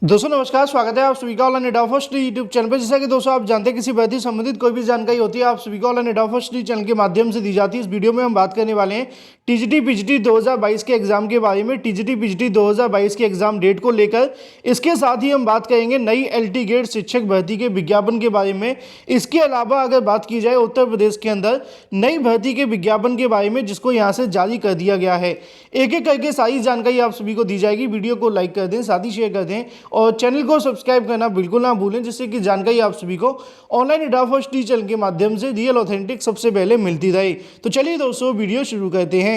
दोस्तों नमस्कार, स्वागत है आप सभी का ऑनलाइन एडा फर्स्ट यूट्यूब चैनल पर। जैसा कि दोस्तों आप जानते हैं किसी भर्ती संबंधित कोई भी जानकारी होती है आप सभी को ऑनलाइन एडा फर्स्ट चैनल के माध्यम से दी जाती है। इस वीडियो में हम बात करने वाले हैं टीजीटी पीजीटी 2022 के एग्जाम के बारे में, टीजीटी पीजीटी 2022 के एग्जाम डेट को लेकर। इसके साथ ही हम बात करेंगे नई एलटी गेट शिक्षक भर्ती के विज्ञापन के बारे में। इसके अलावा अगर बात की जाए उत्तर प्रदेश के अंदर नई भर्ती के विज्ञापन के बारे में जिसको यहाँ से जारी कर दिया गया है, एक एक करके सारी जानकारी आप सभी को दी जाएगी। वीडियो को लाइक कर दें, साथ ही शेयर कर दें और चैनल को सब्सक्राइब करना बिल्कुल ना भूलें, जिससे कि जानकारी आप सभी को ऑनलाइन एडा फर्स्ट चैनल के माध्यम से रियल ऑथेंटिक सबसे पहले मिलती रहे। तो चलिए दोस्तों वीडियो शुरू करते हैं।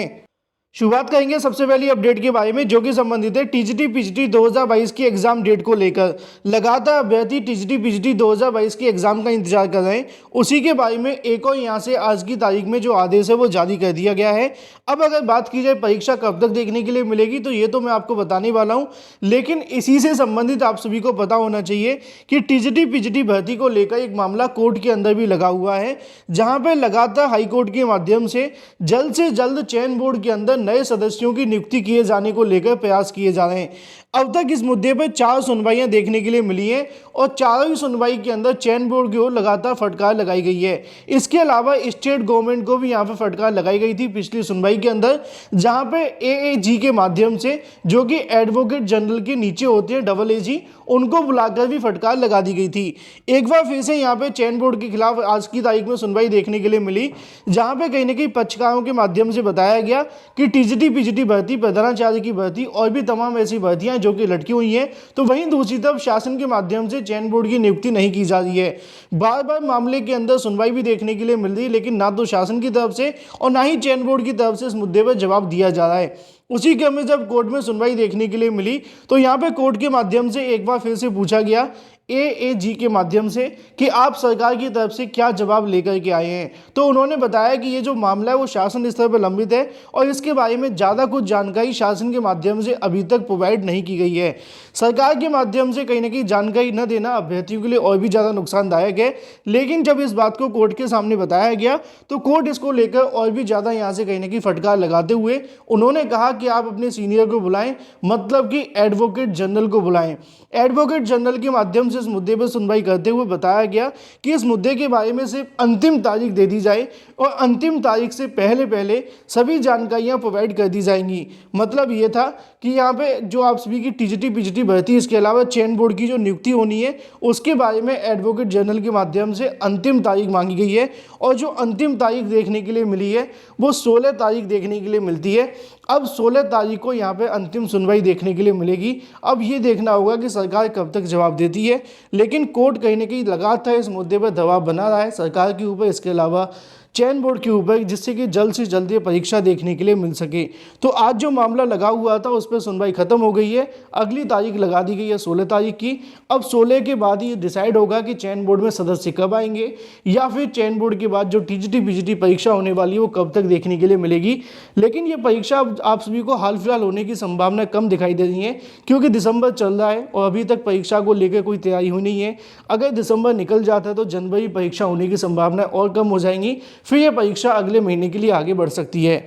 शुरुआत करेंगे सबसे पहली अपडेट के बारे में जो कि संबंधित है टीजीटी पीजीटी 2022 की एग्जाम डेट को लेकर। लगातार अभ्यर्थी टीजीटी पीजीटी 2022 के एग्जाम का इंतजार कर रहे हैं, उसी के बारे में एक और यहाँ से आज की तारीख में जो आदेश है वो जारी कर दिया गया है। अब अगर बात की जाए परीक्षा कब तक देखने के लिए मिलेगी, तो ये तो मैं आपको बताने वाला हूँ, लेकिन इसी से संबंधित आप सभी को पता होना चाहिए कि टीजीटी पीजीटी भर्ती को लेकर एक मामला कोर्ट के अंदर भी लगा हुआ है, जहाँ पर लगातार हाईकोर्ट के माध्यम से जल्द चयन बोर्ड के अंदर नए सदस्यों की नियुक्ति किए जाने को लेकर प्रयास किए जा रहे हैं। अब तक इस मुद्दे पर 4 सुनवाइयां देखने के लिए मिली हैं और चारों ही सुनवाई के अंदर चयन बोर्ड की ओर लगातार फटकार लगाई गई है। इसके अलावा स्टेट गवर्नमेंट को भी यहाँ पर फटकार लगाई गई थी पिछली सुनवाई के अंदर, जहाँ पे एएजी के माध्यम से, जो कि एडवोकेट जनरल के नीचे होते हैं AAG, उनको बुलाकर भी फटकार लगा दी गई थी। एक बार फिर से यहाँ पे चयन बोर्ड के खिलाफ आज की तारीख में सुनवाई देखने के लिए मिली, जहाँ पे कहीं ना कहीं पक्षकारों के माध्यम से बताया गया कि टीजीटी पीजीटी भर्ती, प्रधानाचार्य की भर्ती और भी तमाम ऐसी भर्तियां जो कि लटकी हुई हैं, तो वहीं दूसरी तरफ शासन के माध्यम से चयन बोर्ड की नियुक्ति नहीं की जा रही है। बार बार मामले के अंदर सुनवाई भी देखने के लिए मिल रही है, लेकिन ना तो शासन की तरफ से और ना ही चयन बोर्ड की तरफ से इस मुद्दे पर जवाब दिया जा रहा है। उसी क्रम में जब कोर्ट में सुनवाई देखने के लिए मिली, तो यहाँ पे कोर्ट के माध्यम से एक बार फिर से पूछा गया एएजी के माध्यम से कि आप सरकार की तरफ से क्या जवाब लेकर के आए हैं। तो उन्होंने बताया कि ये जो मामला है वो शासन स्तर पर लंबित है और इसके बारे में ज़्यादा कुछ जानकारी शासन के माध्यम से अभी तक प्रोवाइड नहीं की गई है। सरकार के माध्यम से कहीं ना कहीं जानकारी न देना अभ्यर्थियों के लिए और भी ज़्यादा नुकसानदायक है, लेकिन जब इस बात को कोर्ट के सामने बताया गया तो कोर्ट इसको लेकर और भी ज़्यादा यहाँ से कहीं ना कहीं फटकार लगाते हुए उन्होंने कहा कि आप अपने सीनियर को बुलाएं, मतलब कि एडवोकेट जनरल को बुलाएं। एडवोकेट जनरल के माध्यम से इस मुद्दे पर सुनवाई करते हुए बताया गया कि इस मुद्दे के बारे में सिर्फ अंतिम तारीख दे दी जाए और अंतिम तारीख से पहले सभी जानकारियां प्रोवाइड कर दी जाएंगी। मतलब ये था कि यहाँ पे जो आप सभी की टीजीटी पीजीटी भर्ती, इसके अलावा चयन बोर्ड की जो नियुक्ति होनी है उसके बारे में एडवोकेट जनरल के माध्यम से अंतिम तारीख मांगी गई है और जो अंतिम तारीख देखने के लिए मिली है वो 16 तारीख देखने के लिए मिलती है। अब 16 तारीख को यहाँ पे अंतिम सुनवाई देखने के लिए मिलेगी। अब ये देखना होगा कि सरकार कब तक जवाब देती है, लेकिन कोर्ट कहीं ना कहीं लगातार इस मुद्दे पर दबाव बना रहा है सरकार के ऊपर, इसके अलावा चयन बोर्ड के ऊपर, जिससे कि जल्द से जल्द ये परीक्षा देखने के लिए मिल सके। तो आज जो मामला लगा हुआ था उस पर सुनवाई खत्म हो गई है, अगली तारीख लगा दी गई है 16 तारीख की। अब 16 के बाद ही डिसाइड होगा कि चयन बोर्ड में सदस्य कब आएंगे या फिर चयन बोर्ड के बाद जो टीजीटी पीजीटी परीक्षा होने वाली है वो कब तक देखने के लिए मिलेगी। लेकिन ये परीक्षा आप सभी को हाल फिलहाल होने की संभावना कम दिखाई दे रही है, क्योंकि दिसंबर चल रहा है और अभी तक परीक्षा को लेकर कोई तैयारी हुई नहीं है। अगर दिसंबर निकल जाता है तो जनवरी परीक्षा होने की संभावना और कम हो जाएंगी, फिर यह परीक्षा अगले महीने के लिए आगे बढ़ सकती है।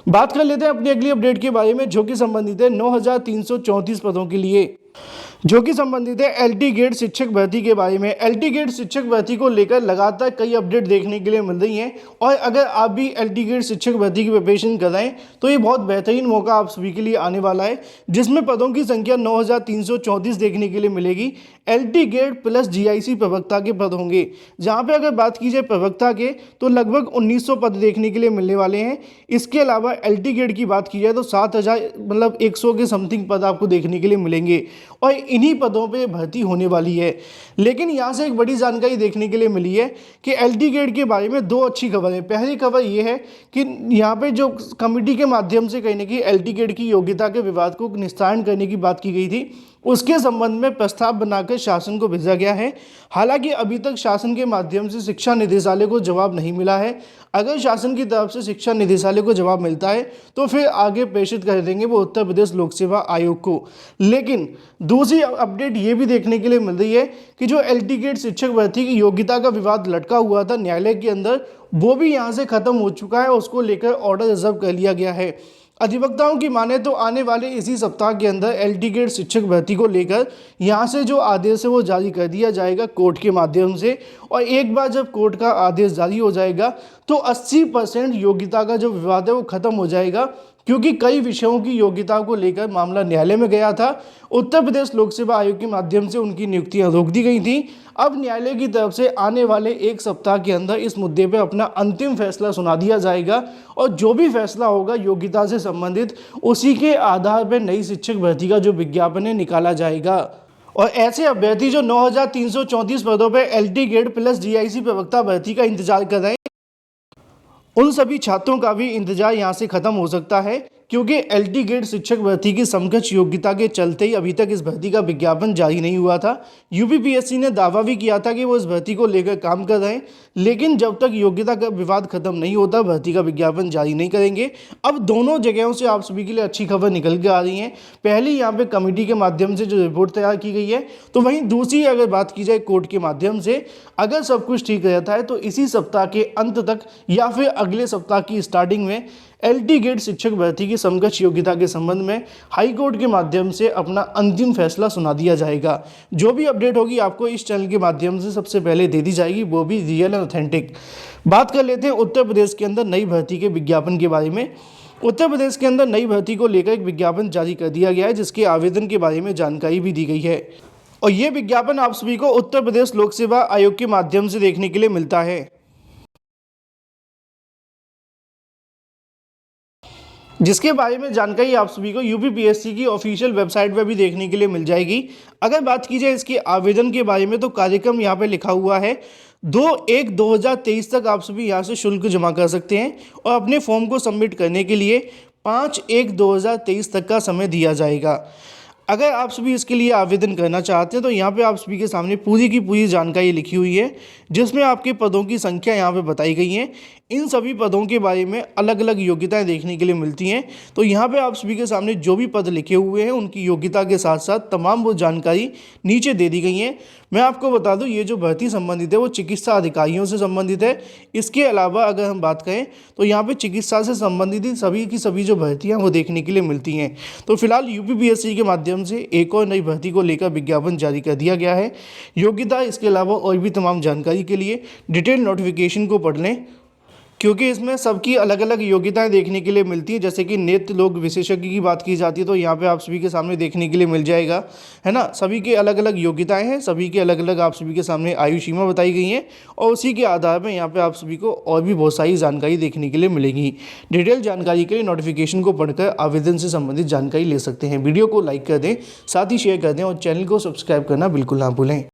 बात कर लेते हैं अपनी अगली अपडेट के बारे में जो कि संबंधित है 9334 पदों के लिए, जो कि संबंधित है एलटी गेट शिक्षक भर्ती के बारे में। एलटी गेट शिक्षक भर्ती को लेकर लगातार कई अपडेट देखने के लिए मिल रही हैं और अगर आप भी एलटी गेट शिक्षक भर्ती की प्रिपरेशन कर रहे हैं तो ये बहुत बेहतरीन मौका आप सभी के लिए आने वाला है, जिसमें पदों की संख्या 9334 देखने के लिए मिलेगी। एलटी गेट प्लस जीआईसी प्रवक्ता के पद होंगे, जहाँ पे अगर बात की जाए प्रवक्ता के तो लगभग 1900 पद देखने के लिए मिलने वाले हैं। इसके अलावा एलटी गेट की बात की जाए तो 7000 मतलब 100 के समथिंग पद आपको देखने के लिए मिलेंगे और इन्हीं पदों पे भर्ती होने वाली है। लेकिन यहाँ से एक बड़ी जानकारी देखने के लिए मिली है कि एलटी गेट के बारे में 2 अच्छी खबर है। पहली खबर ये है कि यहाँ पे जो कमेटी के माध्यम से कहीं ना कहीं एलटी गेट की योग्यता के विवाद को निस्तारण करने की बात की गई थी, उसके संबंध में प्रस्ताव बनाकर शासन को भेजा गया है। हालांकि अभी तक शासन के माध्यम से शिक्षा निदेशालय को जवाब नहीं मिला है। अगर शासन की तरफ से शिक्षा निदेशालय को जवाब मिलता है तो फिर आगे प्रेषित कर देंगे वो उत्तर प्रदेश लोक सेवा आयोग को। लेकिन दूसरी अपडेट ये भी देखने के लिए मिल रही है कि जो एलटी गेट शिक्षक भर्ती की योग्यता का विवाद लटका हुआ था न्यायालय के अंदर, वो भी यहाँ से खत्म हो चुका है, उसको लेकर ऑर्डर रिजर्व कर लिया गया है। अधिवक्ताओं की माने तो आने वाले इसी सप्ताह के अंदर एल टी ग्रेड शिक्षक भर्ती को लेकर यहाँ से जो आदेश है वो जारी कर दिया जाएगा कोर्ट के माध्यम से। और एक बार जब कोर्ट का आदेश जारी हो जाएगा तो 80% योग्यता का जो विवाद है वो खत्म हो जाएगा, क्योंकि कई विषयों की योग्यता को लेकर मामला न्यायालय में गया था। उत्तर प्रदेश लोक सेवा आयोग के माध्यम से उनकी नियुक्तियां रोक दी गई थी। अब न्यायालय की तरफ से आने वाले एक सप्ताह के अंदर इस मुद्दे पर अपना अंतिम फैसला सुना दिया जाएगा और जो भी फैसला होगा योग्यता से संबंधित उसी के आधार पर नई शिक्षक भर्ती का जो विज्ञापन है निकाला जाएगा। और ऐसे अभ्यर्थी जो 9,334 पदों पर LT ग्रेड प्लस GIC प्रवक्ता भर्ती का इंतजार कर रहे हैं, उन सभी छात्रों का भी इंतजार यहाँ से खत्म हो सकता है, क्योंकि LT ग्रेड शिक्षक भर्ती की समकक्ष योग्यता के चलते ही अभी तक इस भर्ती का विज्ञापन जारी नहीं हुआ था। UPPSC ने दावा भी किया था कि वो इस भर्ती को लेकर काम कर रहे हैं, लेकिन जब तक योग्यता का विवाद खत्म नहीं होता भर्ती का विज्ञापन जारी नहीं करेंगे। अब दोनों जगहों से आप सभी के लिए अच्छी खबर निकल के आ रही है। पहली यहाँ पे कमेटी के माध्यम से जो रिपोर्ट तैयार की गई है, तो वहीं दूसरी अगर बात की जाए कोर्ट के माध्यम से, अगर सब कुछ ठीक रहता है तो इसी सप्ताह के अंत तक या फिर अगले सप्ताह की स्टार्टिंग में LT ग्रेड शिक्षक भर्ती की समकक्ष योग्यता के संबंध में हाई कोर्ट के माध्यम से अपना अंतिम फैसला सुना दिया जाएगा। जो भी अपडेट होगी आपको इस चैनल के माध्यम से सबसे पहले दे दी जाएगी, वो भी रियल एंड ऑथेंटिक। बात कर लेते हैं उत्तर प्रदेश के अंदर नई भर्ती के विज्ञापन के बारे में। उत्तर प्रदेश के अंदर नई भर्ती को लेकर एक विज्ञापन जारी कर दिया गया है, जिसके आवेदन के बारे में जानकारी भी दी गई है। और ये विज्ञापन आप सभी को उत्तर प्रदेश लोक सेवा आयोग के माध्यम से देखने के लिए मिलता है, जिसके बारे में जानकारी आप सभी को UPPSC की ऑफिशियल वेबसाइट पर भी देखने के लिए मिल जाएगी। अगर बात की जाए इसके आवेदन के बारे में, तो कार्यक्रम यहाँ पे लिखा हुआ है 2/1/2023 तक आप सभी यहाँ से शुल्क जमा कर सकते हैं और अपने फॉर्म को सबमिट करने के लिए 5/1/2023 तक का समय दिया जाएगा। अगर आप सभी इसके लिए आवेदन करना चाहते हैं तो यहाँ पे आप सभी के सामने पूरी की पूरी जानकारी लिखी हुई है, जिसमें आपके पदों की संख्या यहाँ पे बताई गई है। इन सभी पदों के बारे में अलग अलग योग्यताएं देखने के लिए मिलती हैं। तो यहाँ पे आप सभी के सामने जो भी पद लिखे हुए हैं उनकी योग्यता के साथ साथ तमाम वो जानकारी नीचे दे दी गई है। मैं आपको बता दूं, ये जो भर्ती संबंधित है वो चिकित्सा अधिकारियों से संबंधित है। इसके अलावा अगर हम बात करें तो यहाँ पे चिकित्सा से संबंधित सभी की सभी जो भर्तियाँ वो देखने के लिए मिलती हैं। तो फिलहाल UPPSC के माध्यम से एक और नई भर्ती को लेकर विज्ञापन जारी कर दिया गया है। योग्यता इसके अलावा और भी तमाम जानकारी के लिए डिटेल नोटिफिकेशन को पढ़ लें, क्योंकि इसमें सबकी अलग अलग योग्यताएं देखने के लिए मिलती हैं। जैसे कि नेत्र लोग विशेषज्ञ की बात की जाती है तो यहाँ पे आप सभी के सामने देखने के लिए मिल जाएगा, है ना। सभी के अलग अलग योग्यताएं हैं, सभी के अलग अलग आप सभी के सामने आयु सीमा बताई गई हैं और उसी के आधार पर यहाँ पे आप सभी को और भी बहुत सारी जानकारी देखने के लिए मिलेगी। डिटेल जानकारी के लिए नोटिफिकेशन को पढ़कर आवेदन से संबंधित जानकारी ले सकते हैं। वीडियो को लाइक कर दें, साथ ही शेयर कर दें और चैनल को सब्सक्राइब करना बिल्कुल ना भूलें।